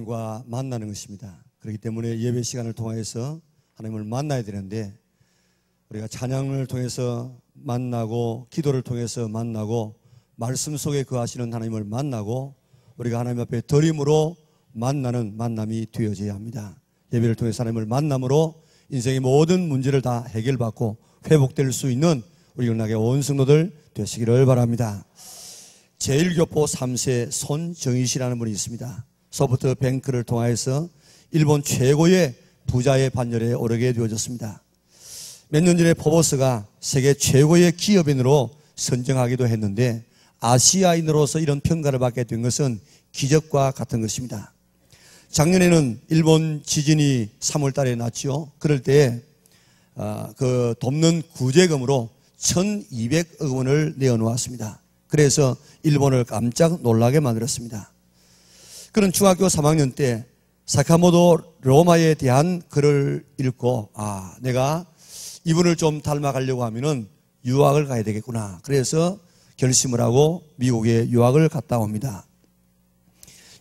하나님과 만나는 것입니다. 그렇기 때문에 예배 시간을 통해서 하나님을 만나야 되는데, 우리가 찬양을 통해서 만나고 기도를 통해서 만나고 말씀 속에 거하시는 하나님을 만나고 우리가 하나님 앞에 드림으로 만나는 만남이 되어져야 합니다. 예배를 통해서 하나님을 만남으로 인생의 모든 문제를 다 해결받고 회복될 수 있는 우리 영락의 온 성도들 되시기를 바랍니다. 제1교포 3세 손정희 씨라는 분이 있습니다. 소프트 뱅크를 통해서 일본 최고의 부자의 반열에 오르게 되어졌습니다. 몇 년 전에 포버스가 세계 최고의 기업인으로 선정하기도 했는데, 아시아인으로서 이런 평가를 받게 된 것은 기적과 같은 것입니다. 작년에는 일본 지진이 3월 달에 났죠. 그럴 때 그 돕는 구제금으로 1,200억 원을 내어놓았습니다. 그래서 일본을 깜짝 놀라게 만들었습니다. 그는 중학교 3학년 때 사카모토 로마에 대한 글을 읽고, 내가 이분을 좀 닮아가려고 하면은 유학을 가야 되겠구나. 그래서 결심을 하고 미국에 유학을 갔다 옵니다.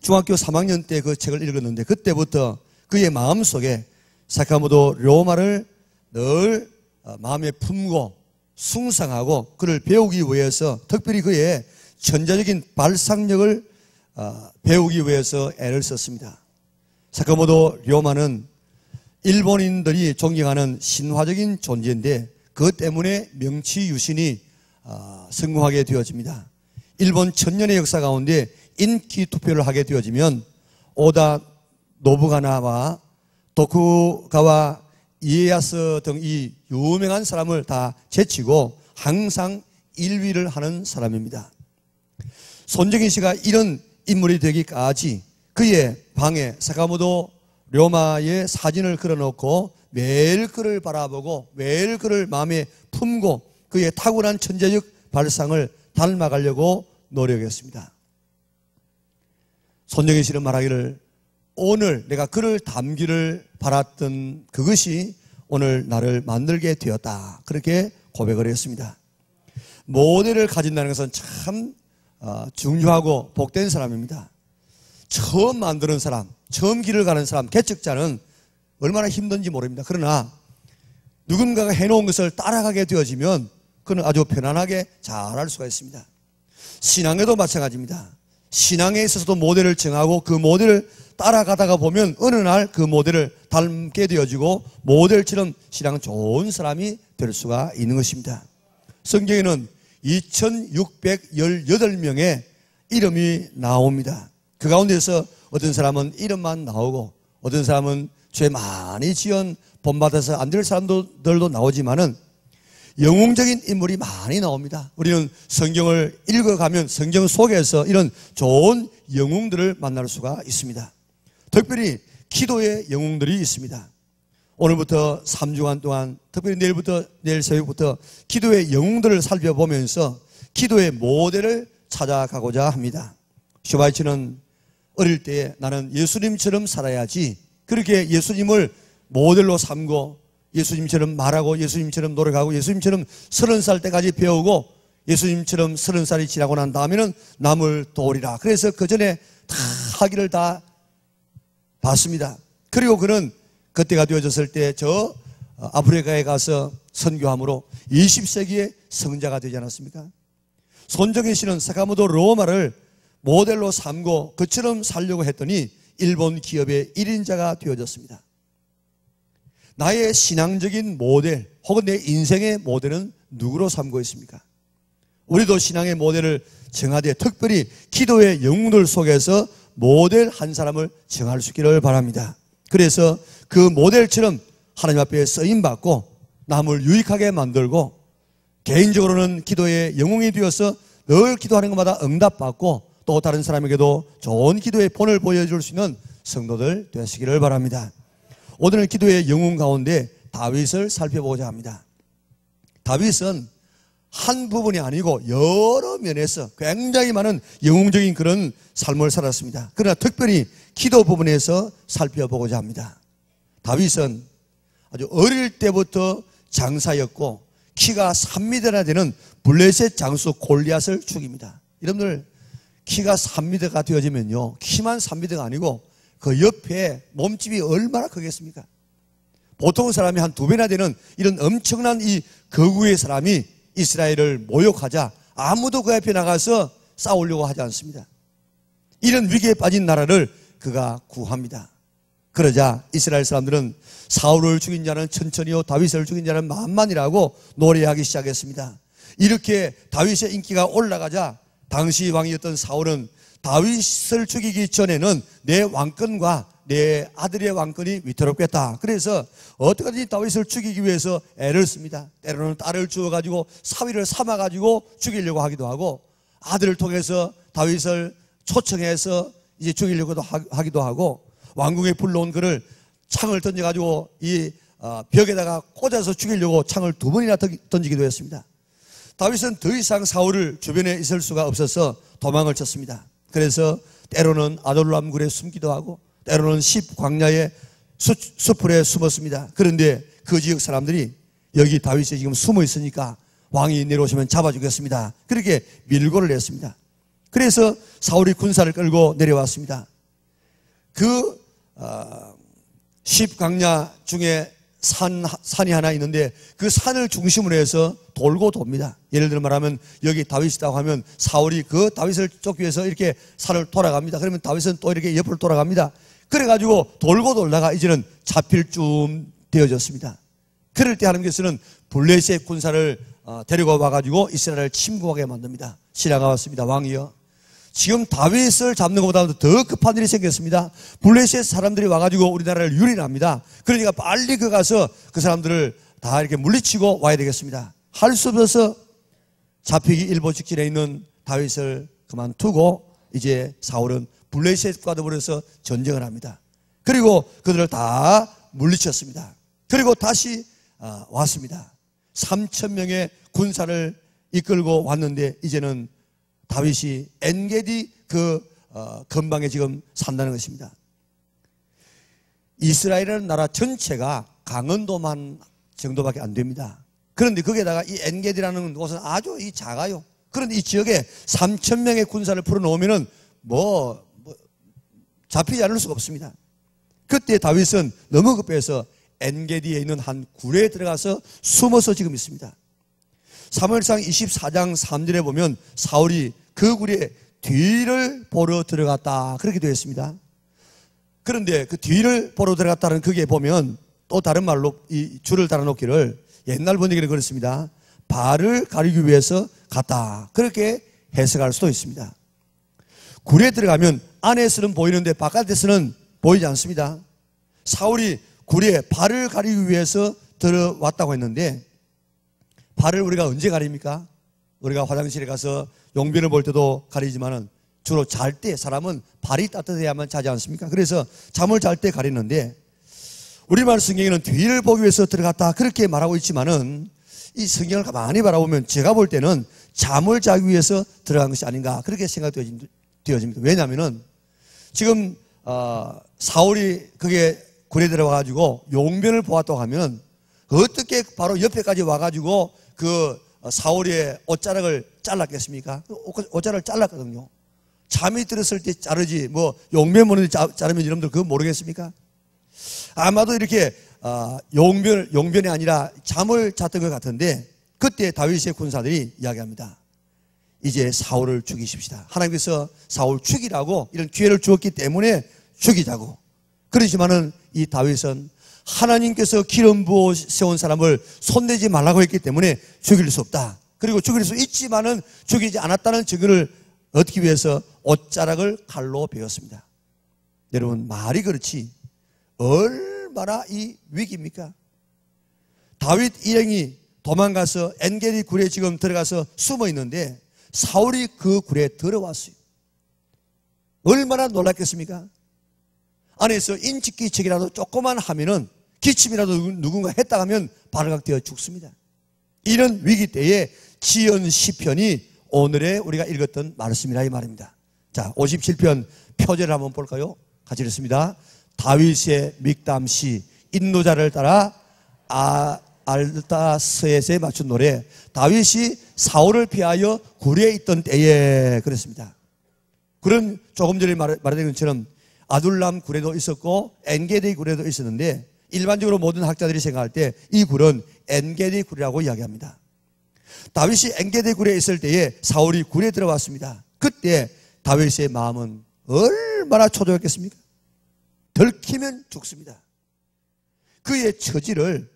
중학교 3학년 때 그 책을 읽었는데, 그때부터 그의 마음속에 사카모토 로마를 늘 마음에 품고 숭상하고 그를 배우기 위해서, 특별히 그의 천재적인 발상력을 배우기 위해서 애를 썼습니다. 사카모토 로마는 일본인들이 존경하는 신화적인 존재인데, 그것 때문에 명치유신이 성공하게 되어집니다. 일본 천년의 역사 가운데 인기 투표를 하게 되어지면 오다 노부가나와 도쿠가와 이에야스 등 이 유명한 사람을 다 제치고 항상 1위를 하는 사람입니다. 손정희 씨가 이런 인물이 되기까지 그의 방에 사카모토 로마의 사진을 걸어놓고 매일 그를 바라보고 매일 그를 마음에 품고 그의 탁월한 천재적 발상을 닮아가려고 노력했습니다. 손정희 씨는 말하기를, 오늘 내가 그를 닮기를 바랐던 그것이 오늘 나를 만들게 되었다. 그렇게 고백을 했습니다. 모델을 가진다는 것은 참 중요하고 복된 사람입니다. 처음 만드는 사람, 처음 길을 가는 사람, 개척자는 얼마나 힘든지 모릅니다. 그러나 누군가가 해놓은 것을 따라가게 되어지면 그는 아주 편안하게 잘할 수가 있습니다. 신앙에도 마찬가지입니다. 신앙에 있어서도 모델을 정하고 그 모델을 따라가다가 보면 어느 날 그 모델을 닮게 되어지고 모델처럼 신앙 좋은 사람이 될 수가 있는 것입니다. 성경에는 2618명의 이름이 나옵니다. 그 가운데서 어떤 사람은 이름만 나오고 어떤 사람은 죄 많이 지은 본받아서 안 될 사람들도 나오지만은 영웅적인 인물이 많이 나옵니다. 우리는 성경을 읽어가면 성경 속에서 이런 좋은 영웅들을 만날 수가 있습니다. 특별히 기도의 영웅들이 있습니다. 오늘부터 3주간 동안, 특별히 내일 새벽부터 기도의 영웅들을 살펴보면서 기도의 모델을 찾아가고자 합니다. 슈바이처는 어릴 때 나는 예수님처럼 살아야지, 그렇게 예수님을 모델로 삼고 예수님처럼 말하고 예수님처럼 노력하고 예수님처럼 30살 때까지 배우고 예수님처럼 30살이 지나고 난 다음에는 남을 도우리라. 그래서 그 전에 다 하기를 다 봤습니다. 그리고 그는 그때가 되어졌을 때 저 아프리카에 가서 선교함으로 20세기의 성자가 되지 않았습니까? 손정희 씨는 사카모토 로마를 모델로 삼고 그처럼 살려고 했더니 일본 기업의 1인자가 되어졌습니다. 나의 신앙적인 모델 혹은 내 인생의 모델은 누구로 삼고 있습니까? 우리도 신앙의 모델을 정하되 특별히 기도의 영웅들 속에서 모델 한 사람을 정할 수 있기를 바랍니다. 그래서 그 모델처럼 하나님 앞에 쓰임받고 남을 유익하게 만들고 개인적으로는 기도의 영웅이 되어서 늘 기도하는 것마다 응답받고 또 다른 사람에게도 좋은 기도의 본을 보여줄 수 있는 성도들 되시기를 바랍니다. 오늘은 기도의 영웅 가운데 다윗을 살펴보고자 합니다. 다윗은 한 부분이 아니고 여러 면에서 굉장히 많은 영웅적인 그런 삶을 살았습니다. 그러나 특별히 기도 부분에서 살펴보고자 합니다. 다윗은 아주 어릴 때부터 장사였고 키가 3m나 되는 블레셋 장수 골리앗을 죽입니다. 여러분들 키가 3m가 되어지면요, 키만 3m가 아니고 그 옆에 몸집이 얼마나 크겠습니까? 보통 사람이 한 2배나 되는 이런 엄청난 이 거구의 사람이 이스라엘을 모욕하자 아무도 그 앞에 나가서 싸우려고 하지 않습니다. 이런 위기에 빠진 나라를 그가 구합니다. 그러자 이스라엘 사람들은 사울을 죽인 자는 천천히요 다윗을 죽인 자는 만만이라고 노래하기 시작했습니다. 이렇게 다윗의 인기가 올라가자 당시 왕이었던 사울은 다윗을 죽이기 전에는 내 왕권과 내 아들의 왕권이 위태롭겠다. 그래서 어떻게든지 다윗을 죽이기 위해서 애를 씁니다. 때로는 딸을 주어가지고 사위를 삼아가지고 죽이려고 하기도 하고, 아들을 통해서 다윗을 초청해서 이제 죽이려고도 하기도 하고, 왕궁에 불러온 그를 창을 던져가지고 이 벽에다가 꽂아서 죽이려고 창을 2번이나 던지기도 했습니다. 다윗은 더 이상 사울을 주변에 있을 수가 없어서 도망을 쳤습니다. 그래서 때로는 아돌람 굴에 숨기도 하고 때로는 십 광야의 수풀에 숨었습니다. 그런데 그 지역 사람들이 여기 다윗이 지금 숨어 있으니까 왕이 내려오시면 잡아주겠습니다. 그렇게 밀고를 했습니다. 그래서 사울이 군사를 끌고 내려왔습니다. 그 십 광야 중에 산이 하나 있는데 그 산을 중심으로 해서 돌고 돕니다. 예를 들어 말하면 여기 다윗이라고 하면 사울이 그 다윗을 쫓기 위해서 이렇게 산을 돌아갑니다. 그러면 다윗은 또 이렇게 옆으로 돌아갑니다. 그래가지고 돌고 돌다가 이제는 잡힐 쯤 되어졌습니다. 그럴 때 하나님께서는 블레셋 군사를 데리고 와가지고 이스라엘을 침공하게 만듭니다. 신하가 왔습니다. 왕이여, 지금 다윗을 잡는 것보다 더 급한 일이 생겼습니다. 블레셋 사람들이 와가지고 우리나라를 유린합니다. 그러니까 빨리 그 가서 그 사람들을 다 이렇게 물리치고 와야 되겠습니다. 할 수 없어서 잡히기 일보 직전에 있는 다윗을 그만두고 이제 사울은 블레셋과 더불어서 전쟁을 합니다. 그리고 그들을 다 물리쳤습니다. 그리고 다시 왔습니다. 3,000명의 군사를 이끌고 왔는데 이제는 다윗이 엔게디 그 근방에 지금 산다는 것입니다. 이스라엘이라는 나라 전체가 강원도만 정도밖에 안 됩니다. 그런데 거기에다가 이 엔게디라는 곳은 아주 작아요. 그런데 이 지역에 3,000명의 군사를 풀어놓으면은 잡히지 않을 수가 없습니다. 그때 다윗은 너무 급해서 엔게디에 있는 한 굴에 들어가서 숨어서 지금 있습니다. 사무엘상 24장 3절에 보면 사울이 그 굴의 뒤를 보러 들어갔다 그렇게 되어 있습니다. 그런데 그 뒤를 보러 들어갔다는 그게 보면 또 다른 말로 이 줄을 달아놓기를 옛날 번역에는 그렇습니다. 발을 가리기 위해서 갔다 그렇게 해석할 수도 있습니다. 굴에 들어가면 안에서는 보이는데 바깥에서는 보이지 않습니다. 사울이 굴에 발을 가리기 위해서 들어왔다고 했는데 발을 우리가 언제 가립니까? 우리가 화장실에 가서 용변을 볼 때도 가리지만은 주로 잘 때 사람은 발이 따뜻해야만 자지 않습니까? 그래서 잠을 잘 때 가리는데 우리말 성경에는 뒤를 보기 위해서 들어갔다 그렇게 말하고 있지만은 이 성경을 가만히 바라보면 제가 볼 때는 잠을 자기 위해서 들어간 것이 아닌가 그렇게 생각되어집니다. 왜냐하면은 지금 사울이 그게 굴에 들어와가지고 용변을 보았다고 하면 어떻게 바로 옆에까지 와가지고 그 사울의 옷자락을 잘랐겠습니까? 옷자락을 잘랐거든요. 잠이 들었을 때 자르지 뭐 용변 보는데 자르면 여러분들 그거 모르겠습니까? 아마도 이렇게 용변이 아니라 잠을 잤던 것 같은데 그때 다윗의 군사들이 이야기합니다. 이제 사울을 죽이십시다. 하나님께서 사울 죽이라고 이런 기회를 주었기 때문에 죽이자고. 그러지만은 이 다윗은 하나님께서 기름 부어 세운 사람을 손대지 말라고 했기 때문에 죽일 수 없다. 그리고 죽일 수 있지만은 죽이지 않았다는 증거를 얻기 위해서 옷자락을 칼로 베었습니다. 여러분 말이 그렇지 얼마나 이 위기입니까? 다윗 일행이 도망가서 엔게디 굴에 지금 들어가서 숨어 있는데 사울이 그 굴에 들어왔어요. 얼마나 놀랐겠습니까? 안에서 인치기척이라도 조그만 하면은 기침이라도 누군가 했다 하면 발각되어 죽습니다. 이런 위기 때에 지은 시편이 오늘의 우리가 읽었던 말씀이라 이 말입니다. 자, 57편 표제를 한번 볼까요? 같이 읽습니다. 다윗의 믹담시 인노자를 따라 알다스에세 맞춘 노래. 다윗이 사울을 피하여 굴에 있던 때에 그랬습니다. 그런 조금 전에 말했던 것처럼 아둘람 굴에도 있었고 엔게디 굴에도 있었는데 일반적으로 모든 학자들이 생각할 때 이 굴은 엔게디 굴이라고 이야기합니다. 다윗이 엔게디 굴에 있을 때에 사울이 굴에 들어왔습니다. 그때 다윗의 마음은 얼마나 초조했겠습니까? 들키면 죽습니다. 그의 처지를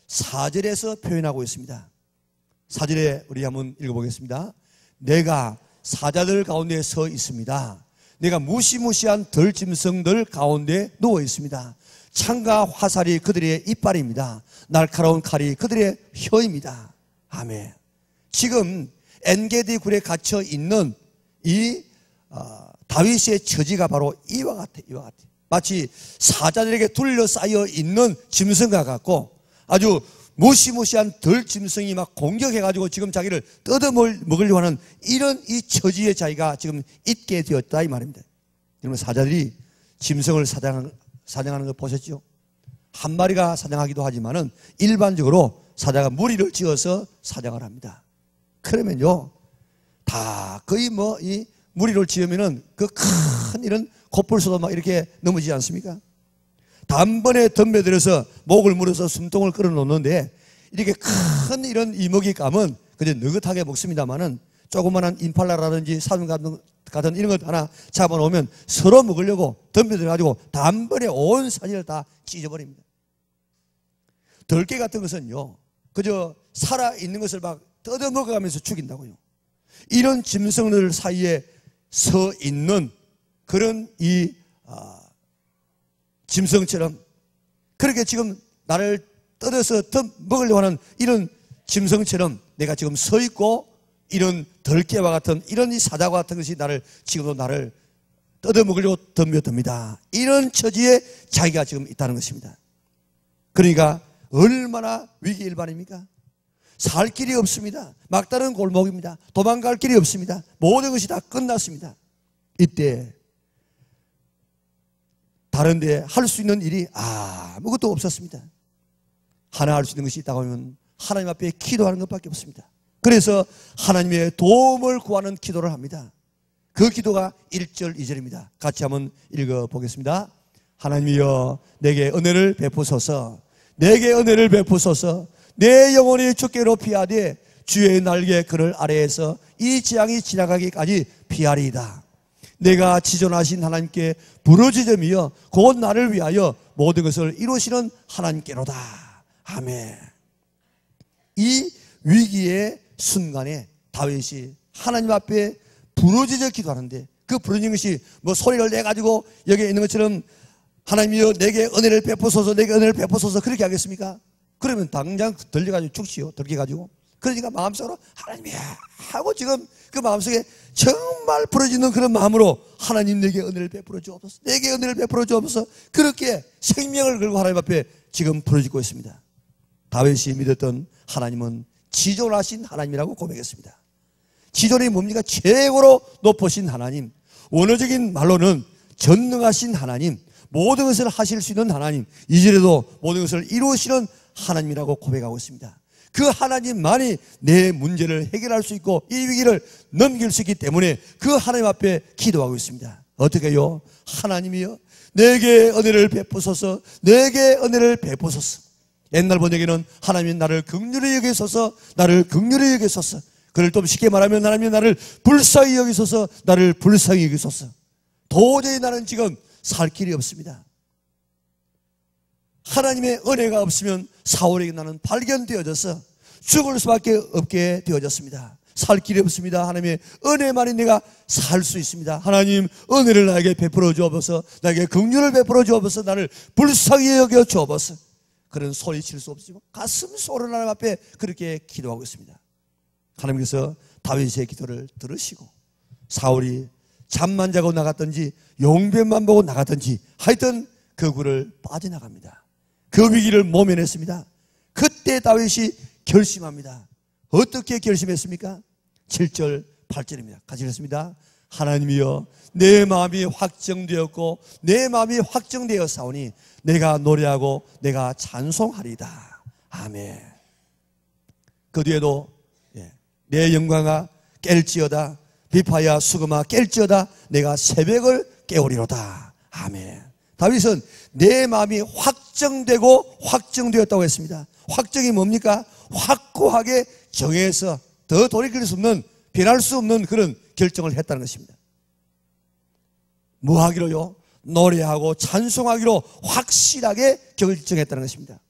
4절에서 표현하고 있습니다. 4절에 우리 한번 읽어보겠습니다. 내가 사자들 가운데 서 있습니다. 내가 무시무시한 들짐승들 가운데 누워 있습니다. 창과 화살이 그들의 이빨입니다. 날카로운 칼이 그들의 혀입니다. 아멘. 지금 엔게디 굴에 갇혀 있는 이 다윗의 처지가 바로 이와 같아. 마치 사자들에게 둘러싸여 있는 짐승과 같고 아주 무시무시한 들짐승이 막 공격해가지고 지금 자기를 뜯어먹으려고 하는 이런 이 처지에 자기가 지금 있게 되었다 이 말입니다. 여러분, 사자들이 짐승을 사냥하는 거 보셨죠? 한 마리가 사냥하기도 하지만은 일반적으로 사자가 무리를 지어서 사냥을 합니다. 그러면요, 다 거의 뭐 이 무리를 지으면은 그 큰 이런 코뿔소도 막 이렇게 넘어지지 않습니까? 단번에 덤벼들어서 목을 물어서 숨통을 끌어놓는데 이렇게 큰 이런 이먹이감은 그저 느긋하게 먹습니다만은 조그만한 임팔라라든지 사슴 같은 이런 것 하나 잡아놓으면 서로 먹으려고 덤벼들어가지고 단번에 온 사지를 다 찢어버립니다. 덜개 같은 것은요, 그저 살아있는 것을 막 뜯어먹어가면서 죽인다고요. 이런 짐승들 사이에 서 있는 그런 이 짐승처럼 그렇게 지금 나를 뜯어서 먹으려고 하는 이런 짐승처럼 내가 지금 서 있고 이런 덜개와 같은 이런 이 사자와 같은 것이 지금도 나를 뜯어먹으려고 덤벼듭니다. 이런 처지에 자기가 지금 있다는 것입니다. 그러니까 얼마나 위기일반입니까? 살 길이 없습니다. 막다른 골목입니다. 도망갈 길이 없습니다. 모든 것이 다 끝났습니다. 이때 다른 데 할 수 있는 일이 아무것도 없었습니다. 하나 할 수 있는 것이 있다고 하면 하나님 앞에 기도하는 것밖에 없습니다. 그래서 하나님의 도움을 구하는 기도를 합니다. 그 기도가 1절, 2절입니다. 같이 한번 읽어보겠습니다. 하나님이여 내게 은혜를 베푸소서. 내게 은혜를 베푸소서. 내 영혼이 주께로 피하되 주의 날개 그늘 아래에서 이 재앙이 지나가기까지 피하리이다. 내가 지존하신 하나님께 부르짖음이여 곧 나를 위하여 모든 것을 이루시는 하나님께로다. 아멘. 이 위기의 순간에 다윗이 하나님 앞에 부르짖어 기도하는데 그 부르짖는 것이 뭐 소리를 내가지고 여기에 있는 것처럼 하나님이여 내게 은혜를 베푸소서, 내게 은혜를 베푸소서 그렇게 하겠습니까? 그러면 당장 들려가지고 죽지요. 들려가지고. 그러니까 마음속으로 하나님이야 하고 지금 그 마음속에 정말 부러지는 그런 마음으로 하나님 내게 은혜를 베풀어 주옵소서, 내게 은혜를 베풀어 주옵소서 그렇게 생명을 걸고 하나님 앞에 지금 부르짖고 있습니다. 다윗이 믿었던 하나님은 지존하신 하나님이라고 고백했습니다. 지존이 뭡니까? 최고로 높으신 하나님, 원어적인 말로는 전능하신 하나님, 모든 것을 하실 수 있는 하나님, 이제라도 모든 것을 이루시는 하나님이라고 고백하고 있습니다. 그 하나님만이 내 문제를 해결할 수 있고 이 위기를 넘길 수 있기 때문에 그 하나님 앞에 기도하고 있습니다. 어떻게 해요? 하나님이여 내게 은혜를 베푸소서, 내게 은혜를 베푸소서. 옛날 번역에는 하나님이 나를 긍휼히 여기소서, 나를 긍휼히 여기소서. 그를 좀 쉽게 말하면 하나님이 나를 불쌍히 여기소서, 나를 불쌍히 여기소서. 도저히 나는 지금 살 길이 없습니다. 하나님의 은혜가 없으면 사울에게 나는 발견되어져서 죽을 수밖에 없게 되어졌습니다. 살 길이 없습니다. 하나님의 은혜만이 내가 살 수 있습니다. 하나님 은혜를 나에게 베풀어 주옵소서, 나에게 긍휼을 베풀어 주옵소서, 나를 불쌍히 여겨 주옵소서. 그런 소리칠 수 없지만 가슴 쏘는 하나님 앞에 그렇게 기도하고 있습니다. 하나님께서 다윗의 기도를 들으시고 사울이 잠만 자고 나갔든지 용변만 보고 나갔든지 하여튼 그 굴을 빠져나갑니다. 그 위기를 모면했습니다. 그때 다윗이 결심합니다. 어떻게 결심했습니까? 7절 8절입니다. 같이 읽겠습니다. 하나님이여 내 마음이 확정되었고 내 마음이 확정되었사오니 내가 노래하고 내가 찬송하리다. 아멘. 그 뒤에도 내 영광아 깰지어다, 비파야 수금아 깰지어다, 내가 새벽을 깨우리로다. 아멘. 다윗은 내 마음이 확정되고 확정되었다고 했습니다. 확정이 뭡니까? 확고하게 정해서 더 돌이킬 수 없는, 변할 수 없는 그런 결정을 했다는 것입니다. 뭐 하기로요? 노래하고 찬송하기로 확실하게 결정했다는 것입니다.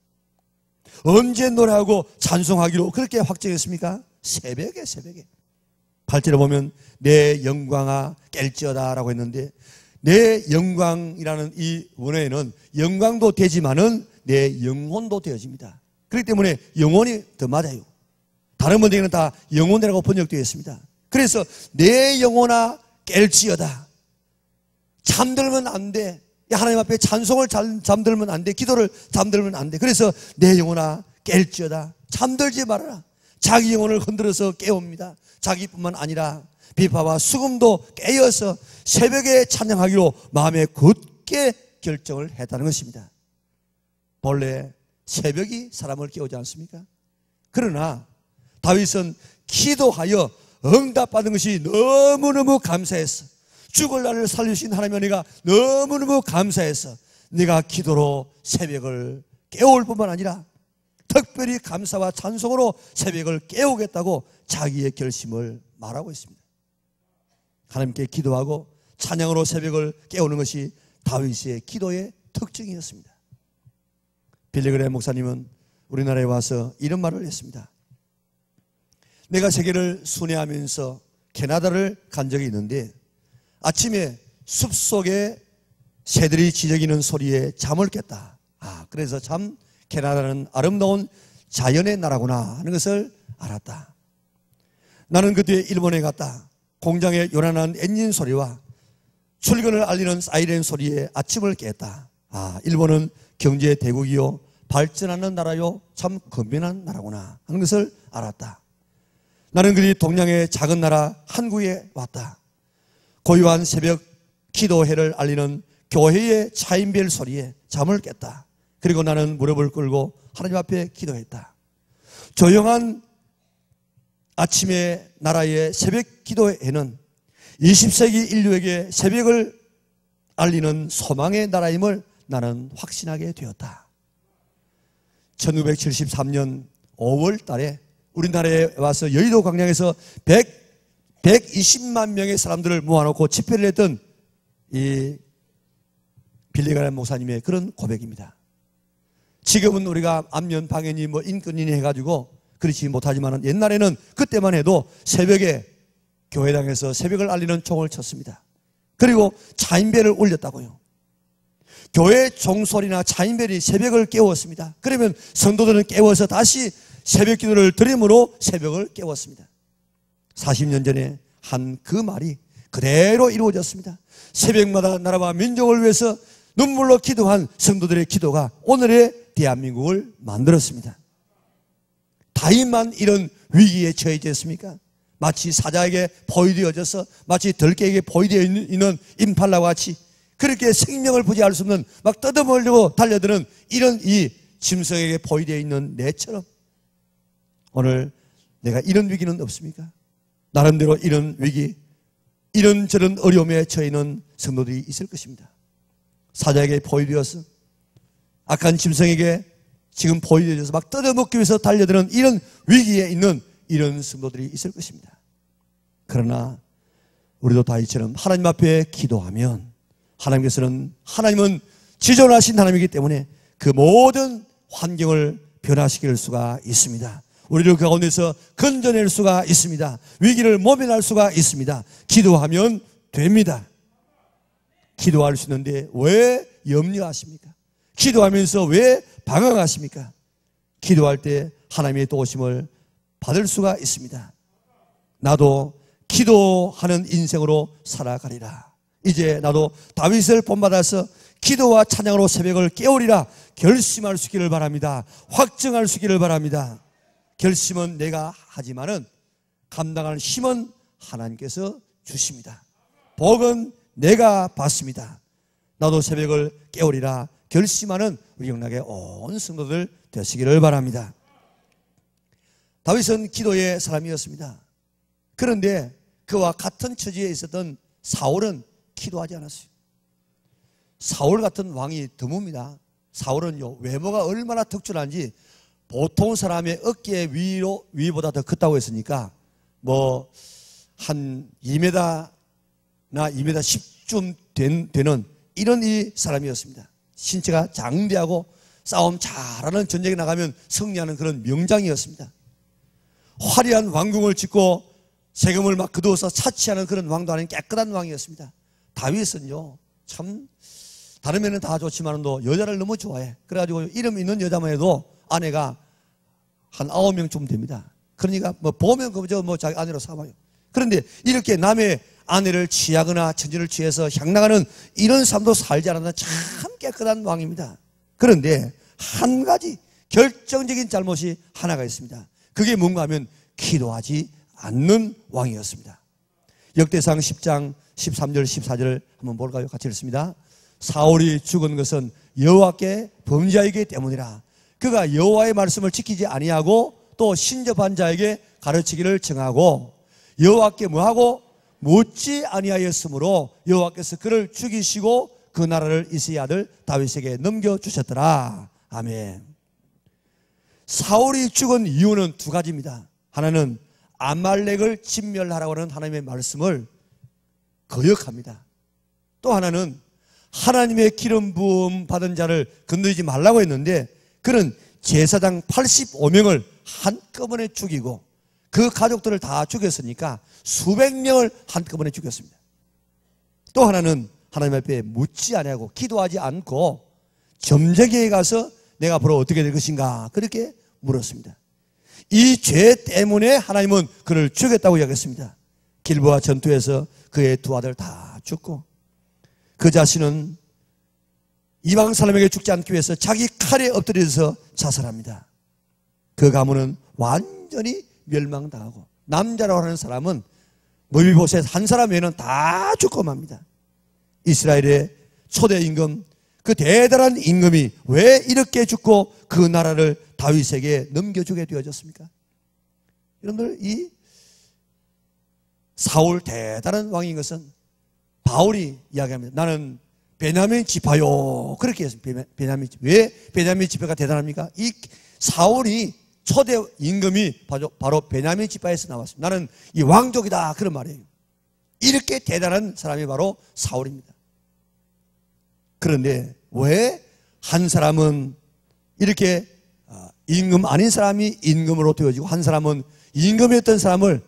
언제 노래하고 찬송하기로 그렇게 확정했습니까? 새벽에. 8절에 보면 내 영광아 깰지어다 라고 했는데, 내 영광이라는 이 원어에는 영광도 되지만은 내 영혼도 되어집니다. 그렇기 때문에 영혼이 더 맞아요. 다른 번역에는 다 영혼이라고 번역되어 있습니다. 그래서 내 영혼아 깰지어다. 잠들면 안 돼. 하나님 앞에 찬송을 잠들면 안 돼. 기도를 잠들면 안 돼. 그래서 내 영혼아 깰지어다. 잠들지 말아라. 자기 영혼을 흔들어서 깨웁니다. 자기뿐만 아니라 비파와 수금도 깨어서 새벽에 찬양하기로 마음에 굳게 결정을 했다는 것입니다. 본래 새벽이 사람을 깨우지 않습니까? 그러나 다윗은 기도하여 응답받은 것이 너무너무 감사했어. 죽을 나를 살리신 하나님의 은혜가 너무너무 감사해서 내가 기도로 새벽을 깨울 뿐만 아니라 특별히 감사와 찬송으로 새벽을 깨우겠다고 자기의 결심을 말하고 있습니다. 하나님께 기도하고 찬양으로 새벽을 깨우는 것이 다윗의 기도의 특징이었습니다. 빌리그레 목사님은 우리나라에 와서 이런 말을 했습니다. 내가 세계를 순회하면서 캐나다를 간 적이 있는데 아침에 숲속에 새들이 지저귀는 소리에 잠을 깼다. 그래서 참 캐나다는 아름다운 자연의 나라구나 하는 것을 알았다. 나는 그때 일본에 갔다. 공장의 요란한 엔진 소리와 출근을 알리는 사이렌 소리에 아침을 깼다. 일본은 경제 대국이요 발전하는 나라요 참 건면한 나라구나 하는 것을 알았다. 나는 그리 동양의 작은 나라 한국에 왔다. 고요한 새벽 기도회를 알리는 교회의 차인벨 소리에 잠을 깼다. 그리고 나는 무릎을 꿇고 하나님 앞에 기도했다. 조용한 아침의 나라의 새벽 기도회는 20세기 인류에게 새벽을 알리는 소망의 나라임을 나는 확신하게 되었다. 1973년 5월 달에 우리나라에 와서 여의도 광장에서 120만 명의 사람들을 모아놓고 집회를 했던 이 빌리그레 목사님의 그런 고백입니다. 지금은 우리가 안면 방해니 인권이니 해가지고 그렇지 못하지만 옛날에는 그때만 해도 새벽에 교회당에서 새벽을 알리는 총을 쳤습니다. 그리고 차인벨을 울렸다고요. 교회 종소리나 차인벨이 새벽을 깨웠습니다. 그러면 성도들은 깨워서 다시 새벽 기도를 드림으로 새벽을 깨웠습니다. 40년 전에 한 그 말이 그대로 이루어졌습니다. 새벽마다 나라와 민족을 위해서 눈물로 기도한 성도들의 기도가 오늘의 대한민국을 만들었습니다. 다윗만 이런 위기에 처해졌습니까? 마치 사자에게 포위되어져서 마치 들깨에게 포위되어 있는 임팔라와 같이 그렇게 생명을 부지할 수 없는 막 뜯어먹으려고 달려드는 이런 이 짐승에게 포위되어 있는 내처럼 오늘 내가 이런 위기는 없습니까? 나름대로 이런 위기, 이런저런 어려움에 처해 있는 성도들이 있을 것입니다. 사자에게 포위되어서 악한 짐승에게 지금 포위되어서 막 뜯어먹기 위해서 달려드는 이런 위기에 있는 이런 성도들이 있을 것입니다. 그러나 우리도 다윗처럼 하나님 앞에 기도하면 하나님은 지존하신 하나님이기 때문에 그 모든 환경을 변화시킬 수가 있습니다. 우리를 그 가운데서 건져낼 수가 있습니다. 위기를 모면할 수가 있습니다. 기도하면 됩니다. 기도할 수 있는데 왜 염려하십니까? 기도하면서 왜 방황하십니까? 기도할 때 하나님의 도우심을 받을 수가 있습니다. 나도 기도하는 인생으로 살아가리라. 이제 나도 다윗을 본받아서 기도와 찬양으로 새벽을 깨우리라 결심할 수 있기를 바랍니다. 확증할 수 있기를 바랍니다. 결심은 내가 하지만은 감당할 힘은 하나님께서 주십니다. 복은 내가 받습니다. 나도 새벽을 깨우리라 결심하는 우리 영락의 온 성도들 되시기를 바랍니다. 다윗은 기도의 사람이었습니다. 그런데 그와 같은 처지에 있었던 사울은 기도하지 않았어요. 사울 같은 왕이 드뭅니다. 사울은요, 외모가 얼마나 특출한지 보통 사람의 어깨 위보다 더 컸다고 했으니까 뭐 한 2m나 2m 10쯤 되는 이런 이 사람이었습니다. 신체가 장대하고 싸움 잘하는 전쟁에 나가면 승리하는 그런 명장이었습니다. 화려한 왕궁을 짓고 세금을 막 거두어서 차치하는 그런 왕도 아닌 깨끗한 왕이었습니다. 다윗은요, 참 다른 면은 다 좋지만도 여자를 너무 좋아해. 그래가지고 이름 있는 여자만 해도 아내가 한 9명쯤 됩니다. 그러니까 뭐 보면 그저 뭐 자기 아내로 삼아요. 그런데 이렇게 남의 아내를 취하거나 천진을 취해서 향락하는 이런 삶도 살지 않았나 참 깨끗한 왕입니다. 그런데 한 가지 결정적인 잘못이 하나가 있습니다. 그게 뭔가 하면 기도하지 않는 왕이었습니다. 역대상 10장 13절 14절을 한번 볼까요? 같이 읽습니다. 사울이 죽은 것은 여호와께 범죄하였기 때문이라. 그가 여호와의 말씀을 지키지 아니하고 또 신접한 자에게 가르치기를 정하고 여호와께 뭐하고 묻지 아니하였으므로 여호와께서 그를 죽이시고 그 나라를 이새의 아들 다윗에게 넘겨주셨더라. 아멘. 사울이 죽은 이유는 두 가지입니다. 하나는 아말렉을 진멸하라고 하는 하나님의 말씀을 거역합니다. 또 하나는 하나님의 기름 부음 받은 자를 건드리지 말라고 했는데 그는 제사장 85명을 한꺼번에 죽이고 그 가족들을 다 죽였으니까 수백 명을 한꺼번에 죽였습니다. 또 하나는 하나님 앞에 묻지 아니하고 기도하지 않고 점쟁이에 가서 내가 앞으로 어떻게 될 것인가 그렇게 물었습니다. 이 죄 때문에 하나님은 그를 죽였다고 이야기했습니다. 길보아 전투에서 그의 두 아들 다 죽고 그 자신은 이방 사람에게 죽지 않기 위해서 자기 칼에 엎드려서 자살합니다. 그 가문은 완전히 멸망당하고 남자라고 하는 사람은 머비보셋 한 사람 외에는 다 죽고 맙니다. 이스라엘의 초대 임금, 그 대단한 임금이 왜 이렇게 죽고 그 나라를 다윗에게 넘겨주게 되어졌습니까? 여러분들, 이 사울 대단한 왕인 것은 바울이 이야기합니다. 나는 베냐민 지파요. 그렇게 했습니다. 베냐민 지파. 왜 베냐민 지파가 대단합니까? 이 사울이 초대 임금이 바로 베냐민 지파에서 나왔습니다. 나는 이 왕족이다. 그런 말이에요. 이렇게 대단한 사람이 바로 사울입니다. 그런데 왜 한 사람은 이렇게 임금 아닌 사람이 임금으로 되어지고 한 사람은 임금이었던 사람을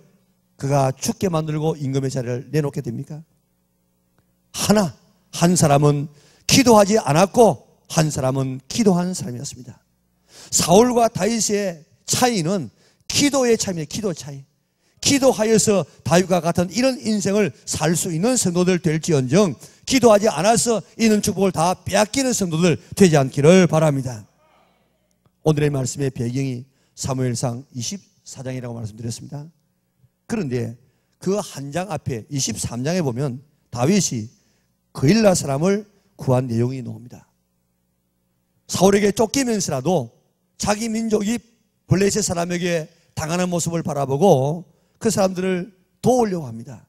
그가 죽게 만들고 임금의 자리를 내놓게 됩니까? 한 사람은 기도하지 않았고 한 사람은 기도한 사람이었습니다. 사울과 다윗의 차이는 기도의 차이입니다. 기도 차이. 기도하여서 다윗과 같은 이런 인생을 살 수 있는 성도들 될지언정 기도하지 않아서 있는 축복을 다 빼앗기는 성도들 되지 않기를 바랍니다. 오늘의 말씀의 배경이 사무엘상 24장이라고 말씀드렸습니다. 그런데 그 한 장 앞에 23장에 보면 다윗이 그일라 사람을 구한 내용이 나옵니다. 사울에게 쫓기면서라도 자기 민족이 블레셋 사람에게 당하는 모습을 바라보고 그 사람들을 도우려고 합니다.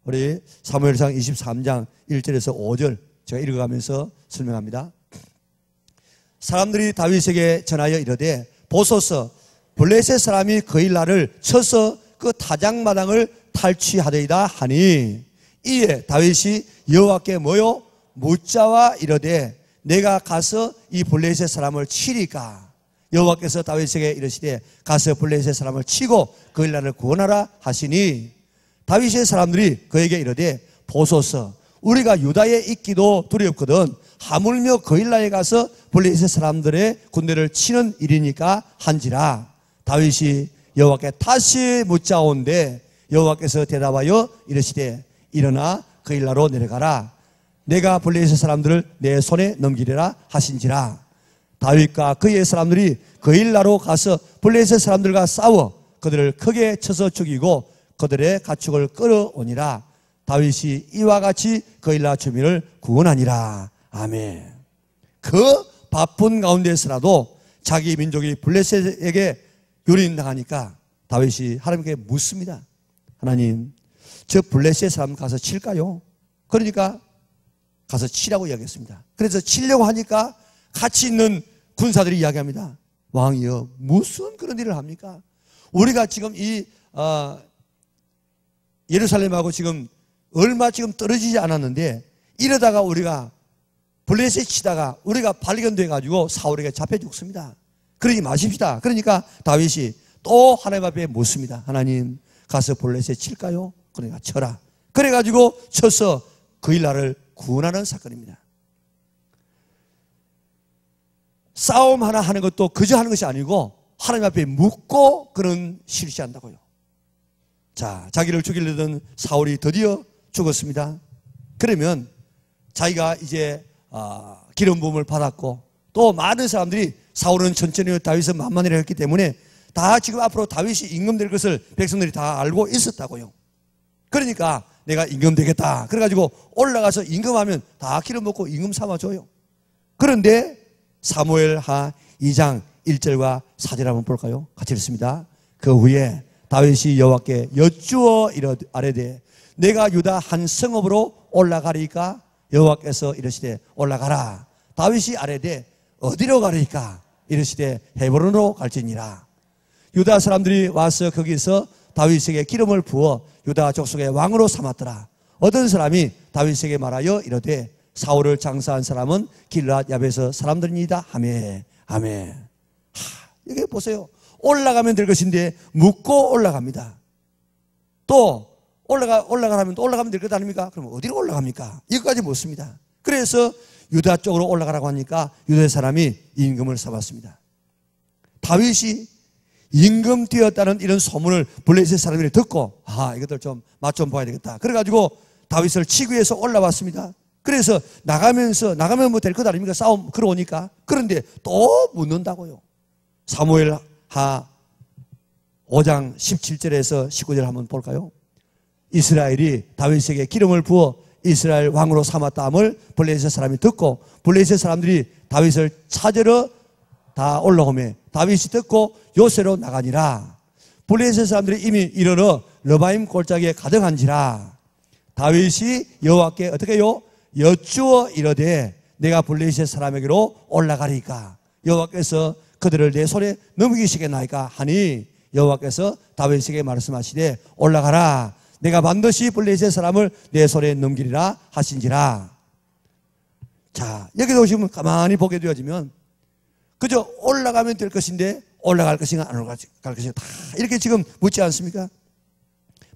우리 사무엘상 23장 1절에서 5절 제가 읽어가면서 설명합니다. 사람들이 다윗에게 전하여 이르되 보소서 블레셋 사람이 그일라를 쳐서 그 타작마당을 탈취하되이다 하니 이에 다윗이 여호와께 뭐요? 묻자와 이르되 내가 가서 이 블레셋 사람을 치리까? 여호와께서 다윗에게 이르시되 가서 블레셋 사람을 치고 그일라를 구원하라 하시니 다윗의 사람들이 그에게 이르되 보소서 우리가 유다에 있기도 두렵거든 하물며 그일라에 가서 블레셋 사람들의 군대를 치는 일이니까 한지라. 다윗이 여호와께 다시 묻자온데 여호와께서 대답하여 이르시되 일어나 그일라로 내려가라. 내가 블레셋 사람들을 내 손에 넘기리라 하신지라. 다윗과 그의 사람들이 그일라로 가서 블레셋 사람들과 싸워 그들을 크게 쳐서 죽이고 그들의 가축을 끌어오니라. 다윗이 이와 같이 그일라 주민을 구원하니라. 아멘. 그 바쁜 가운데서라도 자기 민족이 블레셋에게 유린당하니까 다윗이 하나님께 묻습니다. 하나님, 저 블레셋 사람 가서 칠까요? 그러니까 가서 치라고 이야기했습니다. 그래서 치려고 하니까 같이 있는 군사들이 이야기합니다. 왕이여, 무슨 그런 일을 합니까? 우리가 지금 예루살렘하고 지금 얼마 지금 떨어지지 않았는데 이러다가 우리가 블레셋 치다가 우리가 발견돼 가지고 사울에게 잡혀 죽습니다. 그러지 마십시다. 그러니까 다윗이 또 하나님 앞에 묻습니다. 하나님, 가서 블레셋 칠까요? 그러니까 쳐라. 그래가지고 쳐서 그 일 나를 구원하는 사건입니다. 싸움 하나 하는 것도 그저 하는 것이 아니고 하나님 앞에 묻고 그런 실시한다고요. 자, 자기를 죽이려던 사울이 드디어 죽었습니다. 그러면 자기가 이제 기름 부음을 받았고 또 많은 사람들이 사울은 천천히 다윗은 만만이라 했기 때문에 다 지금 앞으로 다윗이 임금될 것을 백성들이 다 알고 있었다고요. 그러니까 내가 임금 되겠다. 그래가지고 올라가서 임금하면 다 기름 붓고 임금 삼아줘요. 그런데 사무엘하 2장 1절과 4절 한번 볼까요? 같이 읽습니다. 그 후에 다윗이 여호와께 여쭈어 아뢰되 내가 유다 한 성읍으로 올라가리까? 여호와께서 이르시되 올라가라. 다윗이 아뢰되 어디로 가리까? 이르시되 헤브론으로 갈지니라. 유다 사람들이 와서 거기서 다윗에게 기름을 부어 유다 족속의 왕으로 삼았더라. 어떤 사람이 다윗에게 말하여 이르되 사울을 장사한 사람은 길앗 야베스 사람들이니이다 하매. 아멘. 여기 보세요. 올라가면 될 것인데 묻고 올라갑니다. 또 올라가라면 또 올라가면 될 것 아닙니까? 그럼 어디로 올라갑니까? 이것까지 묻습니다. 그래서 유다 쪽으로 올라가라고 하니까 유다 사람이 임금을 삼았습니다. 다윗이 임금 되었다는 이런 소문을 블레셋 사람들이 듣고 이것들 좀 맛 좀 봐야 되겠다. 그래가지고 다윗을 치기 위해서 올라왔습니다. 그래서 나가면 뭐 될 것 아닙니까? 싸움 걸어오니까. 그런데 또 묻는다고요. 사무엘하 5장 17절에서 19절 한번 볼까요? 이스라엘이 다윗에게 기름을 부어 이스라엘 왕으로 삼았다함을 블레셋 사람이 듣고 블레셋 사람들이 다윗을 찾으러 다 올라오매 다윗이 듣고 요새로 나가니라. 블레셋 사람들이 이미 이르러 러바임 골짜기에 가득한지라. 다윗이 여호와께 어떻게 해요? 여쭈어 이르되 내가 블레셋 사람에게로 올라가리까? 여호와께서 그들을 내 손에 넘기시겠나이까 하니 여호와께서 다윗에게 말씀하시되 올라가라. 내가 반드시 블레셋 사람을 내 손에 넘기리라 하신지라. 자, 여기도 오시면 가만히 보게 되어지면 그저 올라가면 될 것인데 올라갈 것인가 안 올라갈 것인가 다 이렇게 지금 묻지 않습니까?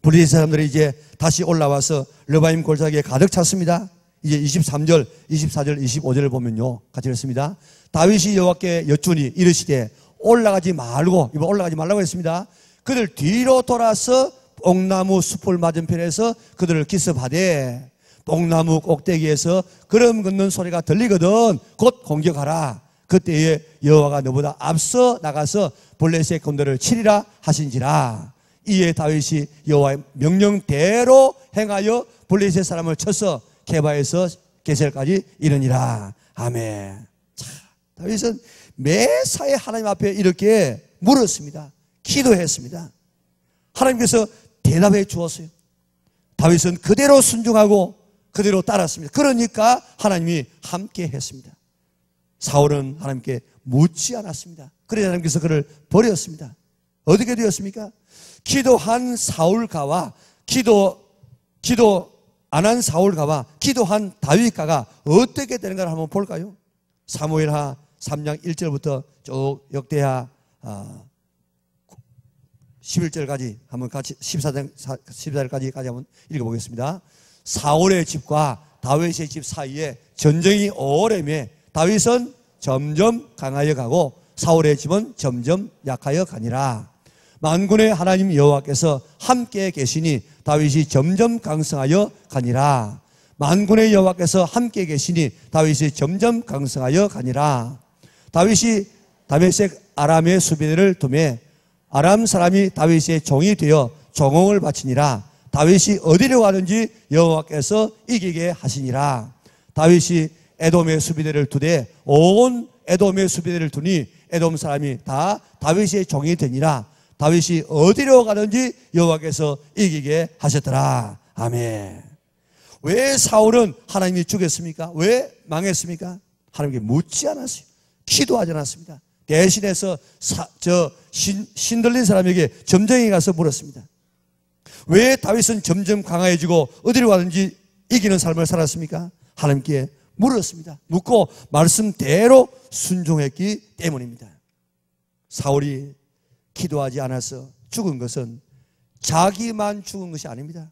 블레셋 사람들이 이제 다시 올라와서 르바임 골짜기에 가득 찼습니다. 이제 23절, 24절, 25절을 보면요. 같이 읽습니다. 다윗이 여호와께 여쭈니 이르시되 올라가지 말고, 이번 올라가지 말라고 했습니다. 그들 뒤로 돌아서 뽕나무 숲을 맞은편에서 그들을 기습하되 뽕나무 꼭대기에서 걸음 걷는 소리가 들리거든 곧 공격하라. 그때에 여호와가 너보다 앞서 나가서 블레셋 군대를 치리라 하신지라. 이에 다윗이 여호와의 명령대로 행하여 블레셋 사람을 쳐서 게바에서 게셀까지 이르니라. 아멘. 자, 다윗은 매사에 하나님 앞에 이렇게 물었습니다. 기도했습니다. 하나님께서 대답해 주었어요. 다윗은 그대로 순종하고 그대로 따랐습니다. 그러니까 하나님이 함께 했습니다. 사울은 하나님께 묻지 않았습니다. 그래서 하나님께서 그를 버렸습니다. 어떻게 되었습니까? 기도한 사울가와 기도 안 한 사울가와 기도한 다윗가가 어떻게 되는가를 한번 볼까요? 사무엘하 3장 1절부터 쭉 역대하 11절까지 한번 같이 14절까지 한번 읽어보겠습니다. 사울의 집과 다윗의 집 사이에 전쟁이 오래매 다윗은 점점 강하여 가고 사울의 집은 점점 약하여 가니라. 만군의 하나님 여호와께서 함께 계시니 다윗이 점점 강성하여 가니라. 만군의 여호와께서 함께 계시니 다윗이 점점 강성하여 가니라. 다윗이 다메섹 아람의 수비대를 두매 아람 사람이 다윗의 종이 되어 종홍을 바치니라. 다윗이 어디로 가든지 여호와께서 이기게 하시니라. 다윗이 에돔의 수비대를 두되 온 에돔의 수비대를 두니 에돔 사람이 다 다윗의 종이 되니라. 다윗이 어디로 가든지 여호와께서 이기게 하셨더라. 아멘. 왜 사울은 하나님이 죽였습니까? 왜 망했습니까? 하나님께 묻지 않았어요. 기도하지 않았습니다. 대신해서 신들린 사람에게 점쟁이 가서 물었습니다. 왜 다윗은 점점 강해지고 어디로 가든지 이기는 삶을 살았습니까? 하나님께 물었습니다. 묻고 말씀대로 순종했기 때문입니다. 사울이 기도하지 않아서 죽은 것은 자기만 죽은 것이 아닙니다.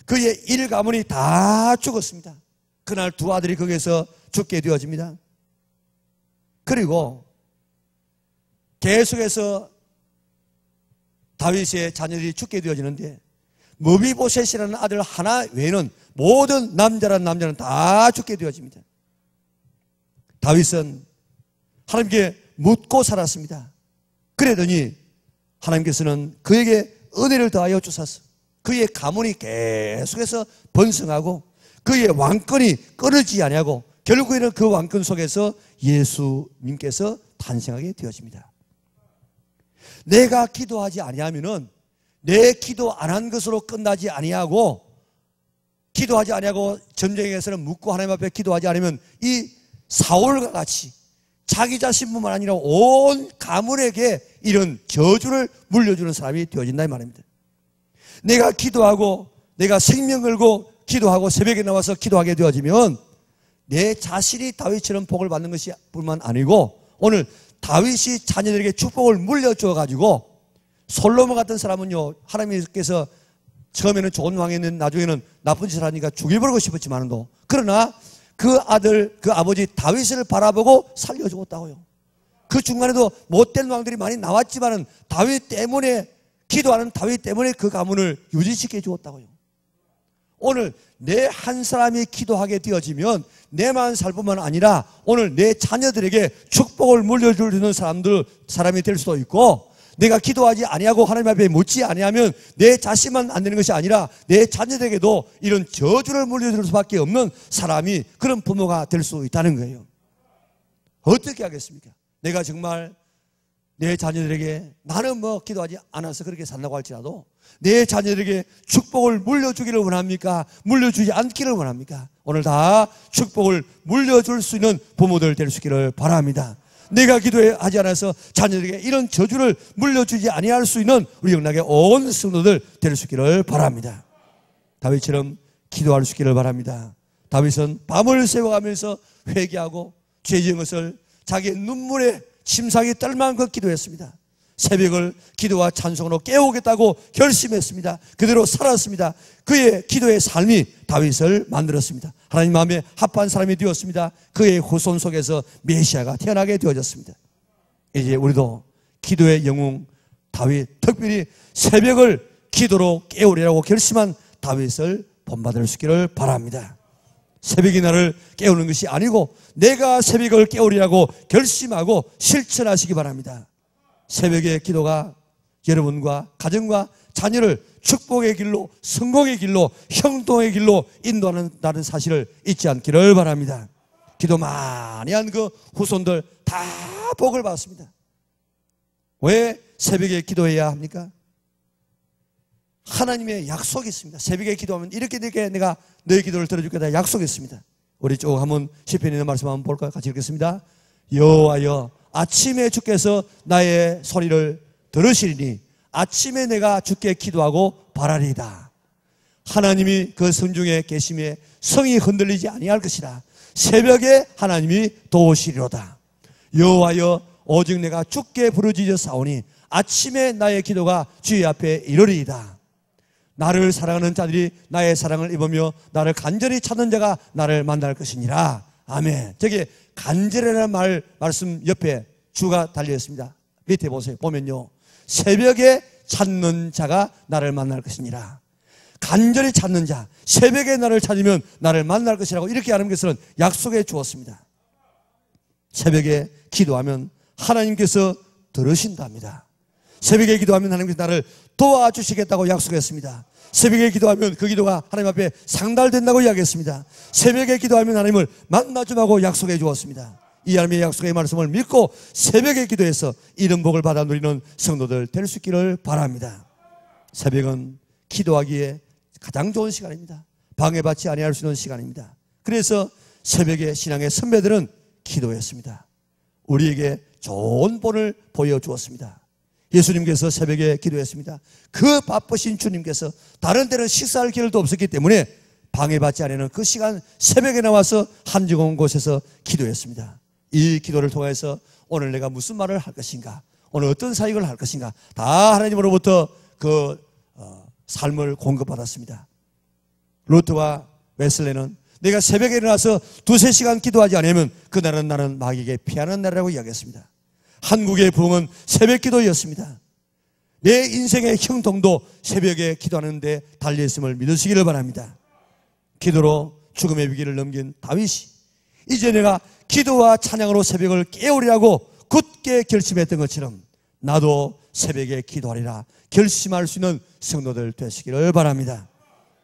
그의 일 가문이 다 죽었습니다. 그날 두 아들이 거기에서 죽게 되어집니다. 그리고 계속해서 다윗의 자녀들이 죽게 되어지는데 머비보셋이라는 아들 하나 외에는 모든 남자는 다 죽게 되어집니다. 다윗은 하나님께 묻고 살았습니다. 그러더니 하나님께서는 그에게 은혜를 더하여 주셔서 그의 가문이 계속해서 번성하고 그의 왕권이 끊어지지 아니하고 결국에는 그 왕권 속에서 예수님께서 탄생하게 되어집니다. 내가 기도하지 아니하면은 내 기도 안 한 것으로 끝나지 아니하고 기도하지 아니하고 점쟁이에서는 묻고 하나님 앞에 기도하지 않으면 이 사울과 같이 자기 자신뿐만 아니라 온 가문에게 이런 저주를 물려주는 사람이 되어진다 이 말입니다. 내가 기도하고 내가 생명 걸고 기도하고 새벽에 나와서 기도하게 되어지면 내 자신이 다윗처럼 복을 받는 것이 뿐만 아니고 오늘 다윗이 자녀들에게 축복을 물려줘 가지고 솔로몬 같은 사람은요 하나님께서 처음에는 좋은 왕이었는데 나중에는 나쁜 짓을 하니까 죽여버리고 싶었지만도 그러나 그 아들 그 아버지 다윗을 바라보고 살려주었다고요. 그 중간에도 못된 왕들이 많이 나왔지만은 다윗 때문에 기도하는 다윗 때문에 그 가문을 유지시켜 주었다고요. 오늘 내 한 사람이 기도하게 되어지면 내만 살 뿐만 아니라 오늘 내 자녀들에게 축복을 물려주는 사람이 될 수도 있고 내가 기도하지 아니하고 하나님 앞에 묻지 아니하면 내 자신만 안 되는 것이 아니라 내 자녀들에게도 이런 저주를 물려줄 수밖에 없는 사람이 그런 부모가 될 수 있다는 거예요. 어떻게 하겠습니까? 내가 정말 내 자녀들에게 나는 뭐 기도하지 않아서 그렇게 산다고 할지라도 내 자녀들에게 축복을 물려주기를 원합니까? 물려주지 않기를 원합니까? 오늘 다 축복을 물려줄 수 있는 부모들 될 수 있기를 바랍니다. 내가 기도하지 않아서 자녀들에게 이런 저주를 물려주지 아니할 수 있는 우리 영락의 온 성도들 될 수 있기를 바랍니다. 다윗처럼 기도할 수 있기를 바랍니다. 다윗은 밤을 새워가면서 회개하고 죄 지은 것을 자기의 눈물에 침상이 떨 만큼 기도했습니다. 새벽을 기도와 찬송으로 깨우겠다고 결심했습니다. 그대로 살았습니다. 그의 기도의 삶이 다윗을 만들었습니다. 하나님 마음에 합한 사람이 되었습니다. 그의 후손 속에서 메시아가 태어나게 되어졌습니다. 이제 우리도 기도의 영웅 다윗, 특별히 새벽을 기도로 깨우리라고 결심한 다윗을 본받을 수 있기를 바랍니다. 새벽이 나를 깨우는 것이 아니고 내가 새벽을 깨우리라고 결심하고 실천하시기 바랍니다. 새벽의 기도가 여러분과 가정과 자녀를 축복의 길로 성공의 길로 형통의 길로 인도하는 사실을 잊지 않기를 바랍니다. 기도 많이 한 그 후손들 다 복을 받습니다. 왜 새벽에 기도해야 합니까? 하나님의 약속이 있습니다. 새벽에 기도하면 이렇게 내가 너의 기도를 들어줄 거다 약속했습니다. 우리 쭉 한번 시편에 있는 말씀 한번 볼까요? 같이 읽겠습니다. 여호와여 아침에 주께서 나의 소리를 들으시리니 아침에 내가 주께 기도하고 바라리이다. 하나님이 그 성중에 계심에 성이 흔들리지 아니할 것이라. 새벽에 하나님이 도우시리로다. 여호와여 오직 내가 주께 부르짖어 싸우니 아침에 나의 기도가 주의 앞에 이르리이다. 나를 사랑하는 자들이 나의 사랑을 입으며 나를 간절히 찾는 자가 나를 만날 것이니라. 아멘. 저기 간절이라는 말씀 옆에 주가 달려있습니다. 밑에 보세요. 보면요. 새벽에 찾는 자가 나를 만날 것이니라. 간절히 찾는 자, 새벽에 나를 찾으면 나를 만날 것이라고 이렇게 하나님께서는 약속해 주었습니다. 새벽에 기도하면 하나님께서 들으신답니다. 새벽에 기도하면 하나님께서 나를 도와주시겠다고 약속했습니다. 새벽에 기도하면 그 기도가 하나님 앞에 상달된다고 이야기했습니다. 새벽에 기도하면 하나님을 만나주라고 약속해 주었습니다. 이 하나님의 약속의 말씀을 믿고 새벽에 기도해서 이런 복을 받아 누리는 성도들 될 수 있기를 바랍니다. 새벽은 기도하기에 가장 좋은 시간입니다. 방해받지 아니할 수 있는 시간입니다. 그래서 새벽에 신앙의 선배들은 기도했습니다. 우리에게 좋은 본을 보여주었습니다. 예수님께서 새벽에 기도했습니다. 그 바쁘신 주님께서 다른 때는 식사할 기회도 없었기 때문에 방해받지 않는 그 시간 새벽에 나와서 한정한 곳에서 기도했습니다. 이 기도를 통해서 오늘 내가 무슨 말을 할 것인가, 오늘 어떤 사역을 할 것인가, 다 하나님으로부터 그 삶을 공급받았습니다. 루트와 웨슬레는 내가 새벽에 일어나서 2-3시간 기도하지 않으면 그날은 나는 마귀에게 피하는 날이라고 이야기했습니다. 한국의 부흥은 새벽 기도였습니다. 내 인생의 형통도 새벽에 기도하는 데 달려있음을 믿으시기를 바랍니다. 기도로 죽음의 위기를 넘긴 다윗이 이제 내가 기도와 찬양으로 새벽을 깨우리라고 굳게 결심했던 것처럼 나도 새벽에 기도하리라 결심할 수 있는 성도들 되시기를 바랍니다.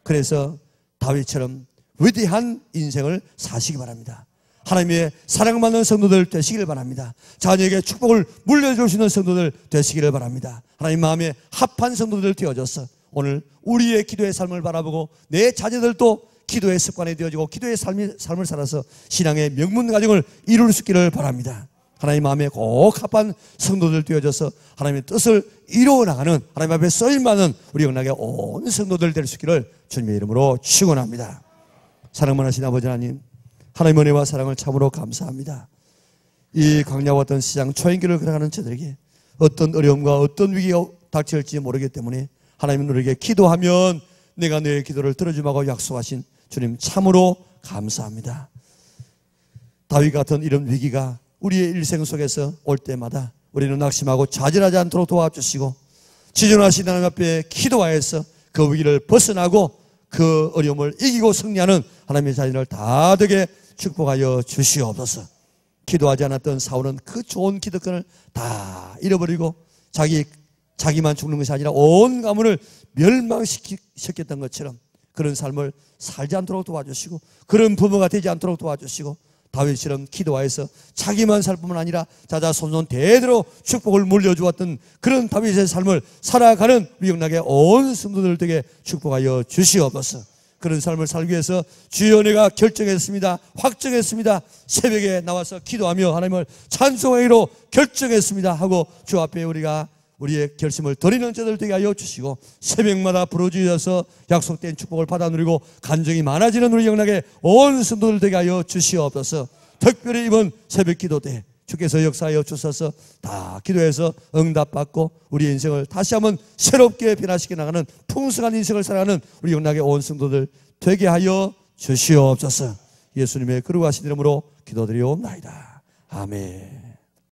그래서 다윗처럼 위대한 인생을 사시기 바랍니다. 하나님의 사랑받는 성도들 되시기를 바랍니다. 자녀에게 축복을 물려줄 수 있는 성도들 되시기를 바랍니다. 하나님 마음에 합한 성도들 되어져서 오늘 우리의 기도의 삶을 바라보고 내 자녀들도 기도의 습관이 되어지고 기도의 삶을 살아서 신앙의 명문 가정을 이룰 수 있기를 바랍니다. 하나님 마음에 꼭 합한 성도들 되어져서 하나님의 뜻을 이루어나가는 하나님 앞에 쓰임받는 우리 영락의 온 성도들 될 수 있기를 주님의 이름으로 축원합니다. 사랑만 하신 아버지 하나님, 하나님의 은혜와 사랑을 참으로 감사합니다. 이 광야와 같은 시장 초행길을 걸어가는 저들에게 어떤 어려움과 어떤 위기가 닥칠지 모르기 때문에 하나님은 우리에게 기도하면 내가 너의 기도를 들어주마고 약속하신 주님 참으로 감사합니다. 다윗 같은 이런 위기가 우리의 일생 속에서 올 때마다 우리는 낙심하고 좌절하지 않도록 도와주시고 지존하신 하나님 앞에 기도하여서 그 위기를 벗어나고 그 어려움을 이기고 승리하는 하나님의 자녀를 다 되게 축복하여 주시옵소서. 기도하지 않았던 사울은 그 좋은 기득권을 다 잃어버리고 자기만 죽는 것이 아니라 온 가문을 멸망시켰던 것처럼 그런 삶을 살지 않도록 도와주시고 그런 부모가 되지 않도록 도와주시고 다윗처럼 기도하여서 자기만 살 뿐만 아니라 자자손손 대대로 축복을 물려주었던 그런 다윗의 삶을 살아가는 우리 영락의 온 성도들 되게 축복하여 주시옵소서. 그런 삶을 살기 위해서 주여 내가 결정했습니다. 확정했습니다. 새벽에 나와서 기도하며 하나님을 찬송하기로 결정했습니다 하고 주 앞에 우리가 우리의 결심을 드리는 자들 되게 하여 주시고 새벽마다 부르짖어서 약속된 축복을 받아 누리고 간증이 많아지는 우리 영락의 온 성도들 되게 하여 주시옵소서. 특별히 이번 새벽 기도 때 주께서 역사하여 주셔서 다 기도해서 응답받고 우리 인생을 다시 한번 새롭게 변화시켜 나가는 풍성한 인생을 살아가는 우리 영락의 온 성도들 되게 하여 주시옵소서. 예수님의 거룩하신 이름으로 기도드리옵나이다. 아멘.